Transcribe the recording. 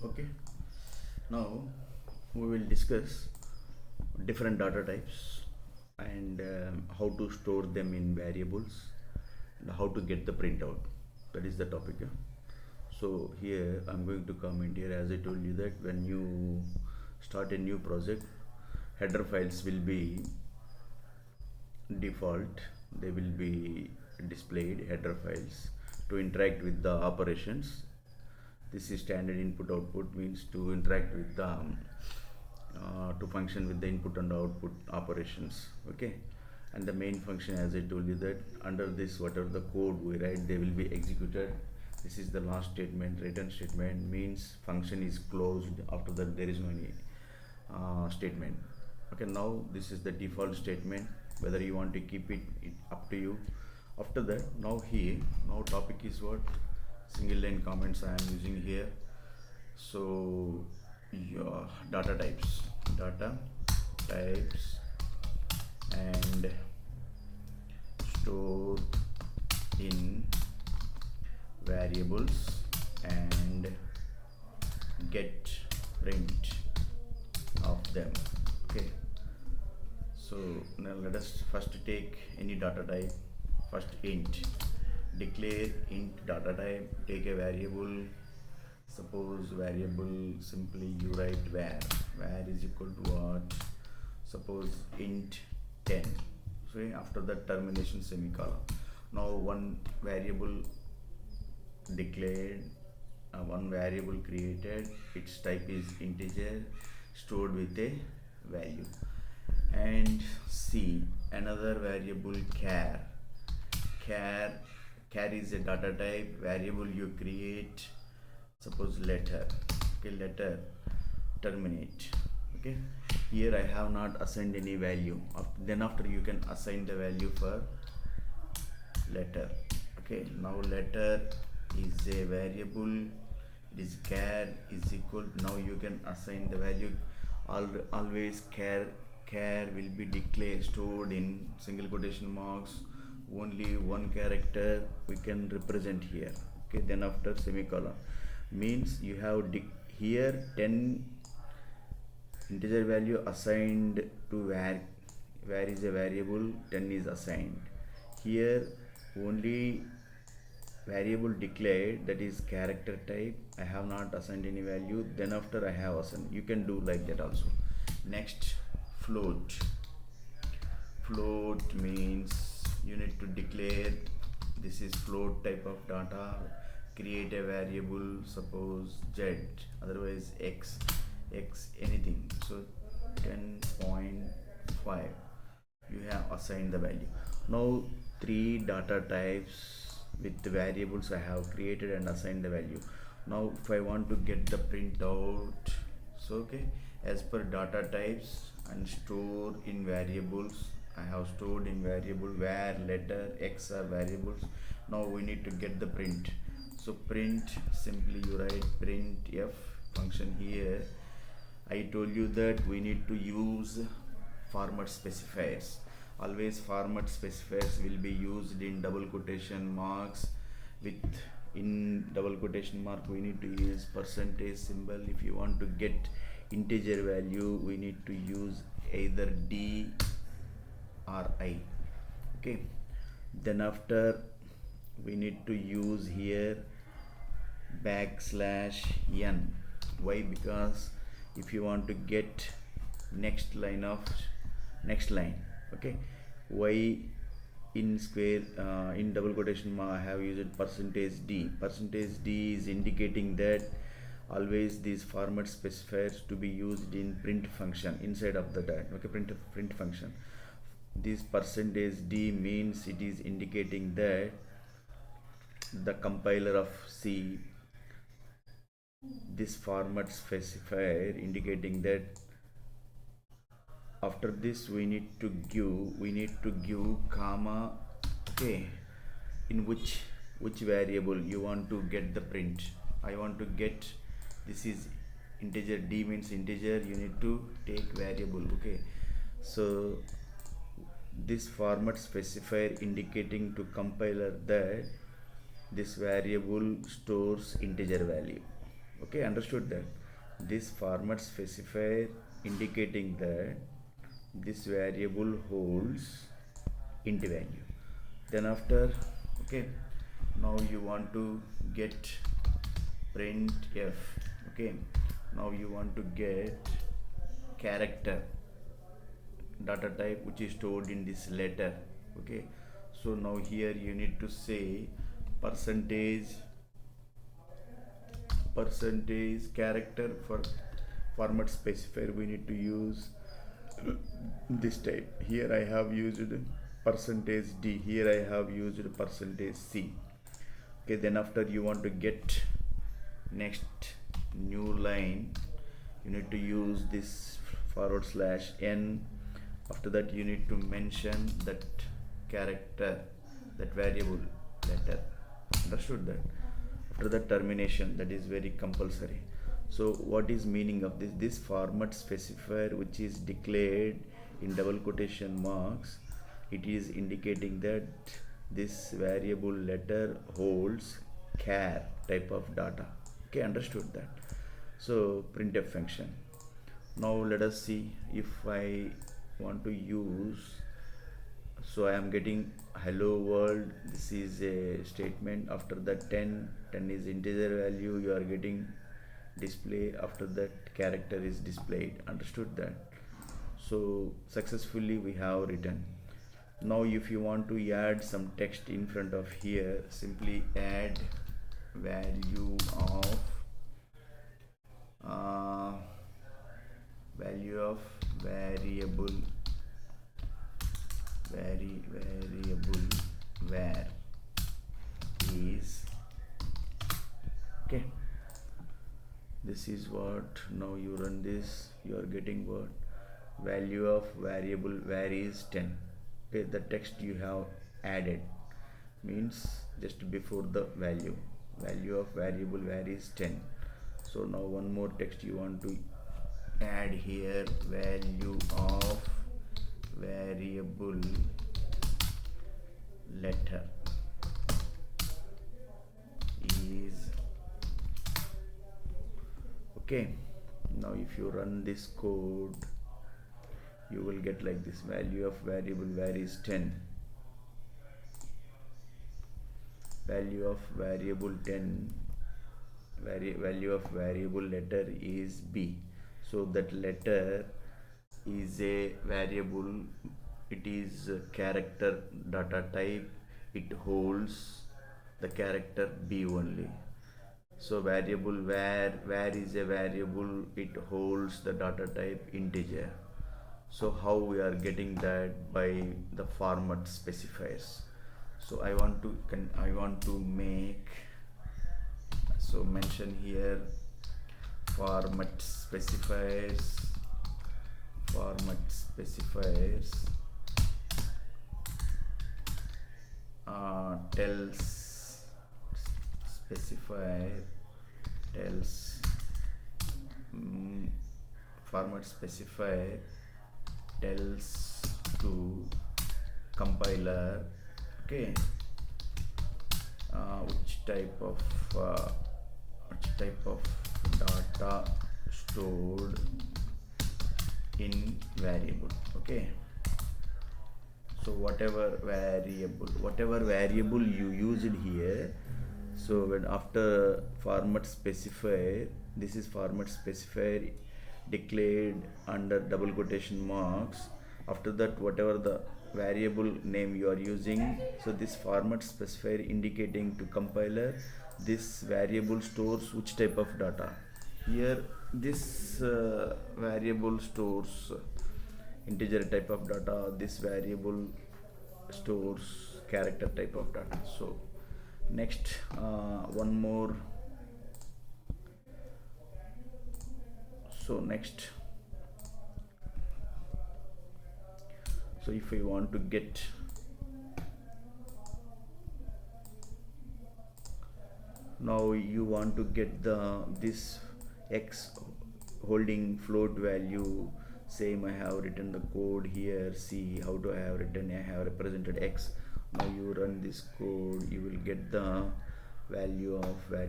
Okay, now we will discuss different data types and how to store them in variables and how to get the printout. That is the topic. Yeah? So here I'm going to comment here, as I told you, that when you start a new project, header files will be default. They will be displayed header files to interact with the operations. This is standard input output, means to interact with the to function with the input and output operations. Okay, and the main function, as I told you, that under this whatever the code we write, they will be executed. This is the last statement. Return statement means function is closed. After that there is no any statement. Okay, now this is the default statement. Whether you want to keep it up to you. After that, now topic is what? Single line comments I am using here. So your data types and store in variables and get print of them. Okay, so now let us first take any data type. First, int. Declare int data type. Take a variable. Suppose variable, simply you write var is equal to what? Suppose int 10. So after that termination semicolon. Now one variable declared, one variable created, its type is integer, stored with a value. And C, another variable char is a data type. Variable you create, suppose letter. Okay, letter, terminate. Okay, here I have not assigned any value. Then after you can assign the value for letter. Okay, now letter is a variable, it is char is equal. Now you can assign the value. Always char will be declared, stored in single quotation marks. Only one character we can represent here. Okay, then after semicolon means you have here 10 integer value assigned to var is a variable, 10 is assigned. Here only variable declared, that is character type, I have not assigned any value. Then after I have assigned. You can do like that also. Next, float means you need to declare, this is float type of data. Create a variable, suppose z, otherwise x anything. So 10.5 you have assigned the value. Now 3 data types with the variables I have created and assigned the value. Now if I want to get the printout, so okay, as per data types and store in variables, I have stored in variable var, letter, x are variables. Now we need to get the print. So print, simply you write print f function. Here I told you that we need to use format specifiers. Always format specifiers will be used in double quotation marks. With in double quotation mark we need to use percentage symbol. If you want to get integer value, we need to use either d or I. Okay, then after we need to use here \n. Why? Because if you want to get next line, okay, y in square in double quotation mark I have used percentage d. Percentage d is indicating that always these format specifiers to be used in print function inside of the that. Okay, print function. This percentage d means it is indicating that the compiler of C, this format specifier indicating that after this we need to give comma. Okay, in which variable you want to get the print. I want to get, this is integer, d means integer, you need to take variable. Okay, so this format specifier indicating to compiler that this variable stores integer value. Okay, understood that this format specifier indicating that this variable holds int value. Then after, okay, now you want to get printf. Okay, now you want to get character data type which is stored in this letter. Okay, so now here you need to say percentage character for format specifier. We need to use this type. Here I have used percentage d, here I have used percentage c. Okay, then after you want to get next new line, you need to use this /n. After that you need to mention that character, that variable letter. Understood that? After the termination, that is very compulsory. So what is meaning of this format specifier which is declared in double quotation marks, it is indicating that this variable letter holds char type of data. Okay, understood that? So printf function. Now let us see if I want to use, so I am getting hello world. This is a statement. After that 10 is integer value, you are getting display. After that character is displayed. Understood that? So successfully we have written. Now if you want to add some text in front of here, simply add value of variable var is, okay, this is what. Now you run this, you are getting what? Value of variable var is 10. Okay, the text you have added means just before the value of variable var is 10. So now one more text you want to add here, value of variable letter is, okay. Now if you run this code, you will get like this: value of variable var is 10, value of variable 10, value of variable letter is b. So that letter is a variable, it is a character data type, it holds the character b only. So variable var is a variable, it holds the data type integer. So how we are getting that? By the format specifiers. So I want to make, so mention here format specifiers tells specifier tells format specifier tells to compiler, okay, which type of data stored in variable. Okay, so whatever variable you used here, so when after format specifier, this is format specifier declared under double quotation marks. After that, whatever the variable name you are using, so this format specifier indicating to compiler this variable stores which type of data. Here this variable stores integer type of data, this variable stores character type of data. So next one more, so next, so if we want to get, now you want to get this x holding float value. Same, I have written the code here. See how do I have written? I have represented x. Now you run this code, you will get the value of